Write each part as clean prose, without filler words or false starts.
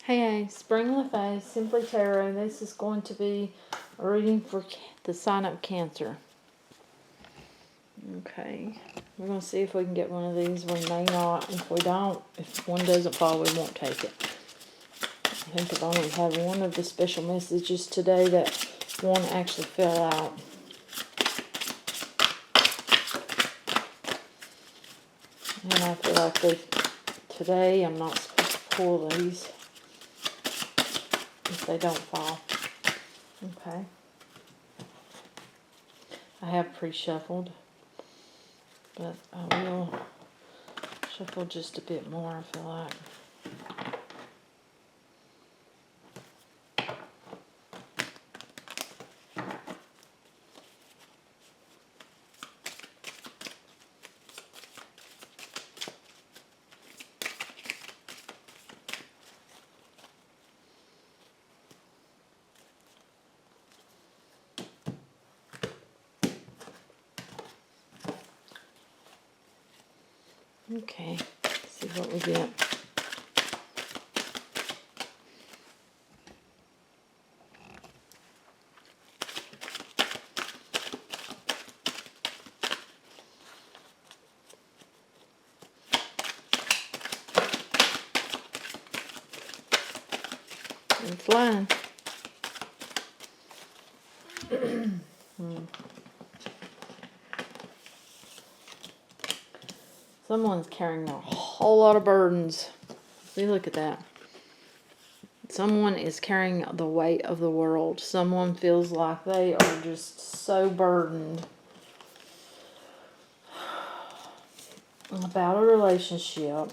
Hey, Spring LaFay, Simply Tarot. This is going to be a reading for the sign of Cancer. Okay, we're going to see if we can get one of these. We may not. If we don't, if one doesn't fall, we won't take it. I think I've only had one of the special messages today that one actually fell out. And I feel like today I'm not supposed to pull these if they don't fall. Okay. I have pre-shuffled, but I will shuffle just a bit more, I feel like. Okay, let's see what we get. I'm flying. Someone's carrying a whole lot of burdens. See, look at that. Someone is carrying the weight of the world. Someone feels like they are just so burdened about a relationship.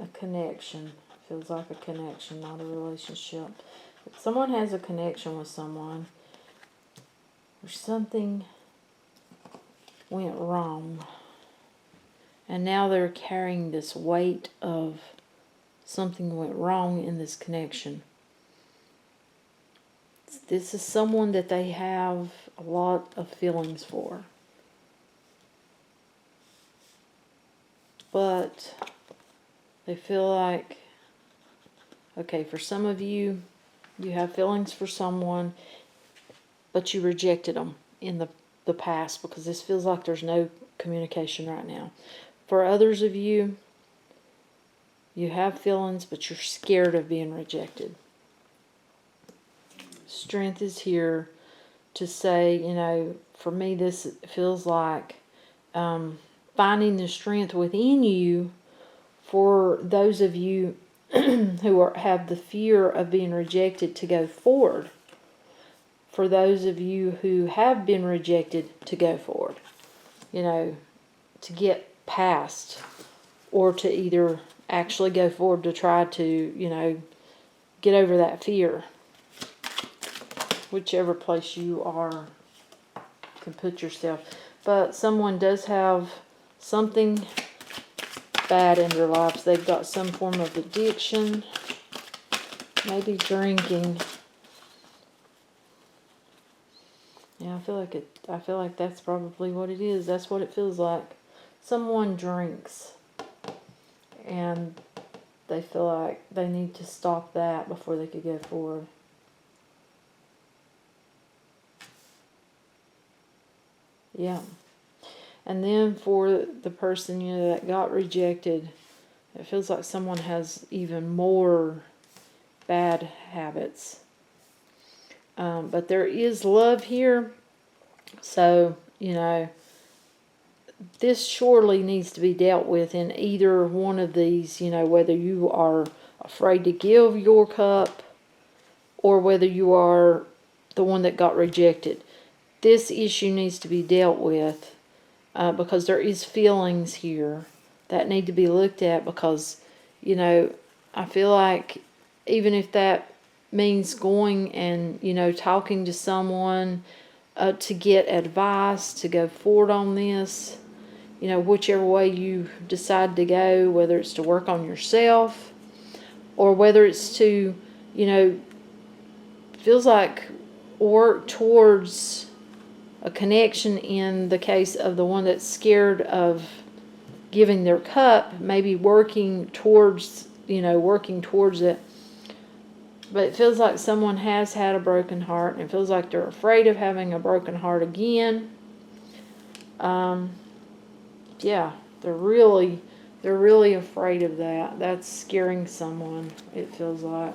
A connection. Feels like a connection, not a relationship. But someone has a connection with someone, or something went wrong. And now they're carrying this weight of something went wrong in this connection. This is someone that they have a lot of feelings for. But they feel like, okay, for some of you, you have feelings for someone, but you rejected them in the past because this feels like there's no communication right now. For others of you, you have feelings, but you're scared of being rejected. Strength is here to say, you know, for me this feels like finding the strength within you for those of you who have the fear of being rejected to go forward. For those of you who have been rejected to go forward. You know, to get past, or to either actually go forward to try to, you know, get over that fear. Whichever place you are, can put yourself. But someone does have something bad in their lives. They've got some form of addiction, maybe drinking. Yeah, I feel like that's probably what it is. That's what it feels like. Someone drinks and they feel like they need to stop that before they could go forward. Yeah. And then for the person, you know, that got rejected, it feels like someone has even more bad habits. But there is love here. So, you know, this surely needs to be dealt with in either one of these, you know, whether you are afraid to give your cup or whether you are the one that got rejected. This issue needs to be dealt with because there is feelings here that need to be looked at because, you know, I feel like even if that means going and, you know, talking to someone to get advice, to go forward on this, you know, whichever way you decide to go, whether it's to work on yourself or whether it's to, you know, feels like work towards a connection in the case of the one that's scared of giving their cup, maybe working towards, working towards it. But it feels like someone has had a broken heart, and it feels like they're afraid of having a broken heart again. Yeah, they're really afraid of that. That's scaring someone, it feels like.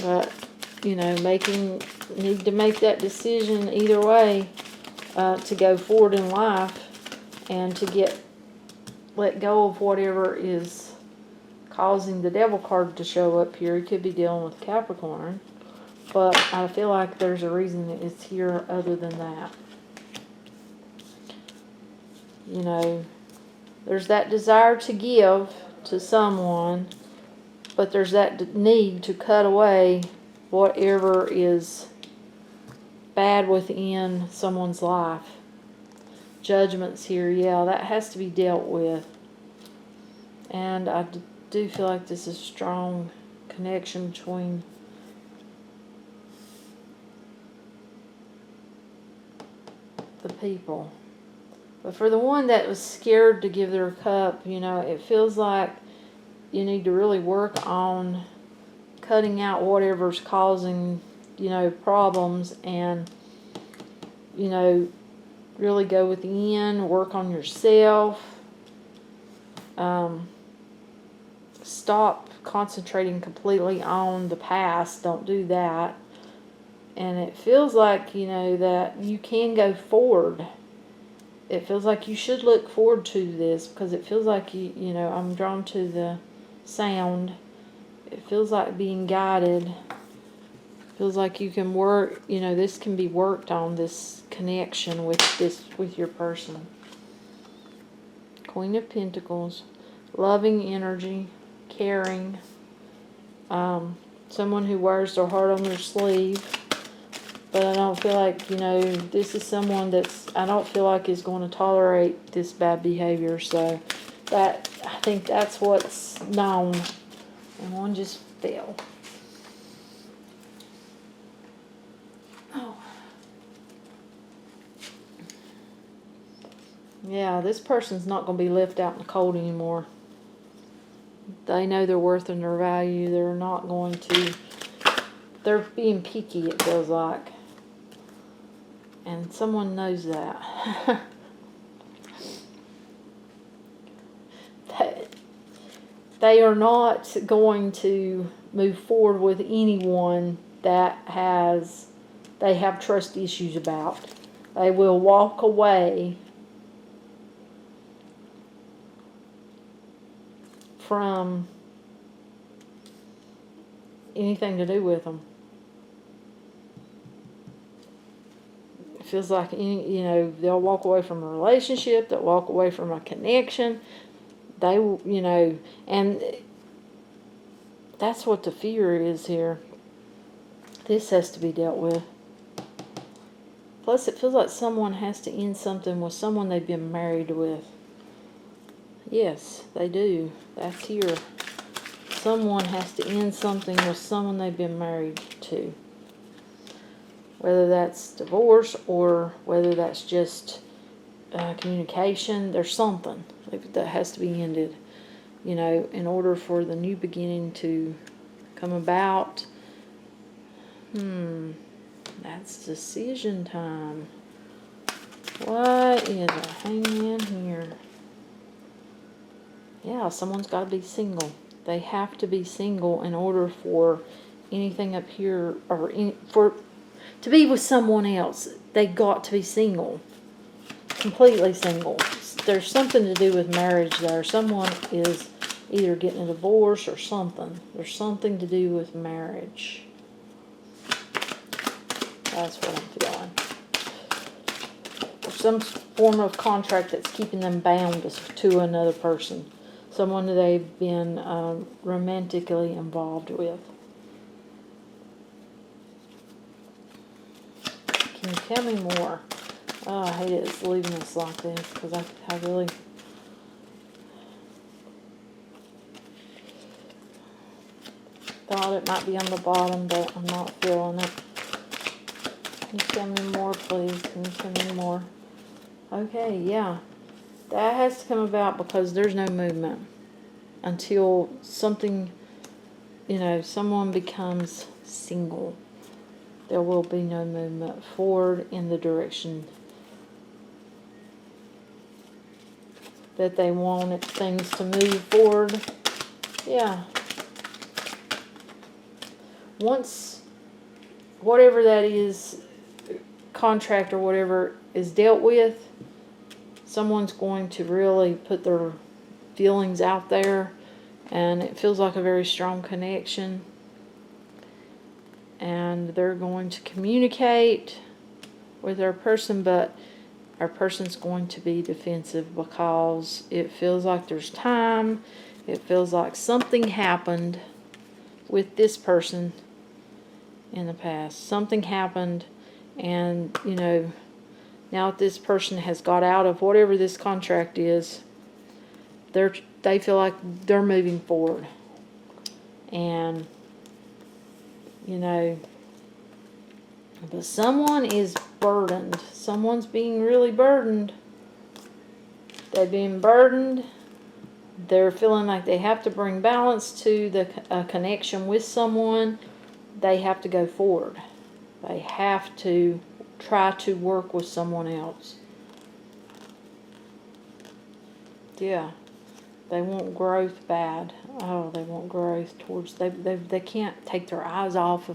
But, need to make that decision either way, to go forward in life and to let go of whatever is causing the devil card to show up here. He could be dealing with Capricorn, but I feel like there's a reason that it's here other than that. There's that desire to give to someone, but there's that need to cut away whatever is bad within someone's life. Judgments here, yeah, that has to be dealt with. And I do feel like this is a strong connection between the people. But for the one that was scared to give their cup, it feels like you need to really work on cutting out whatever's causing, problems, and, really go within, work on yourself. Stop concentrating completely on the past. Don't do that. And it feels like, that you can go forward. It feels like you should look forward to this, because it feels like I'm drawn to the sound. It feels like being guided. It feels like you can work, this can be worked on, this connection with your person. Queen of Pentacles, loving energy, caring, someone who wears their heart on their sleeve. But I don't feel like, this is someone I don't feel like is going to tolerate this bad behavior. So I think that's what's known. And one just fell. Oh. Yeah, this person's not going to be left out in the cold anymore. They know their worth and their value. They're not going to... They're being picky, it feels like. And someone knows that. They are not going to move forward with anyone that they have trust issues about. They will walk away from anything to do with them. It feels like, they'll walk away from a relationship, they'll walk away from a connection. They, and that's what the fear is here. This has to be dealt with. Plus, it feels like someone has to end something with someone they've been married with. Yes, they do. That's here. Someone has to end something with someone they've been married to. Whether that's divorce or whether that's just communication, there's something that has to be ended, in order for the new beginning to come about. That's decision time. What is a hangman here? Yeah, someone's got to be single. They have to be single in order for anything up here, or to be with someone else. They got to be single. Completely single. There's something to do with marriage there. Someone is either getting a divorce or something. There's something to do with marriage. That's what I'm feeling. Or some form of contract that's keeping them bound to another person. Someone that they've been romantically involved with. Can you tell me more? Oh, I hate it leaving us like this, because I really... thought it might be on the bottom, but I'm not feeling it. Can you tell me more, please? Can you tell me more? Okay, yeah. That has to come about because there's no movement until something, someone becomes single. There will be no movement forward in the direction that they wanted things to move forward. Yeah. Once whatever that is, contract or whatever, is dealt with, someone's going to really put their feelings out there, and it feels like a very strong connection, and they're going to communicate with their person, but our person's going to be defensive because it feels like there's time. It feels like something happened with this person in the past. Something happened, and now that this person has got out of whatever this contract is, they feel like they're moving forward. And but someone is burdened. Someone's being really burdened. They've been burdened. They're feeling like they have to bring balance to the connection with someone. They have to go forward. They have to try to work with someone else. Yeah. They want growth bad. Oh, they want growth towards... They can't take their eyes off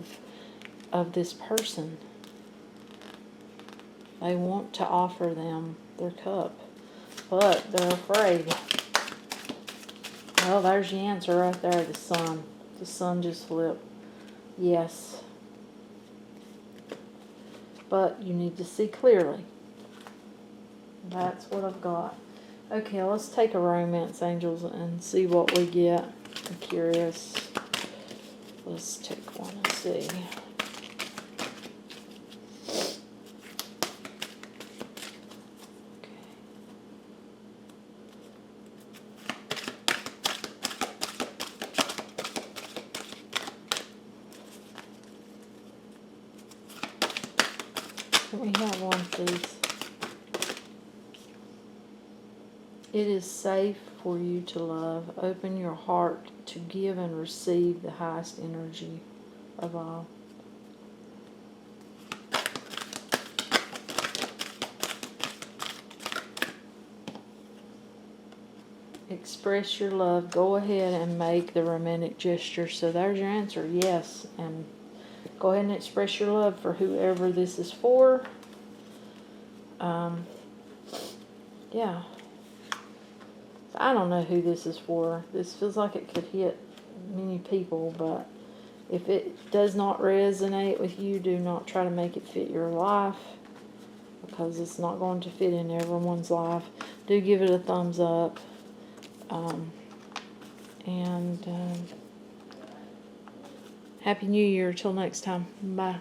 of this person. They want to offer them their cup, but they're afraid. Well, there's the answer right there, the sun. The sun just flipped. Yes. But you need to see clearly. That's what I've got. Okay, let's take a romance, angels, and see what we get. I'm curious. Let's take one and see. Can we have one, please? It is safe for you to love. Open your heart to give and receive the highest energy of all. Express your love. Go ahead and make the romantic gesture. So there's your answer. Yes. And go ahead and express your love for whoever this is for. Yeah. I don't know who this is for. This feels like it could hit many people, but if it does not resonate with you, do not try to make it fit your life, because it's not going to fit in everyone's life. Do give it a thumbs up. Happy New Year. Till next time. Bye.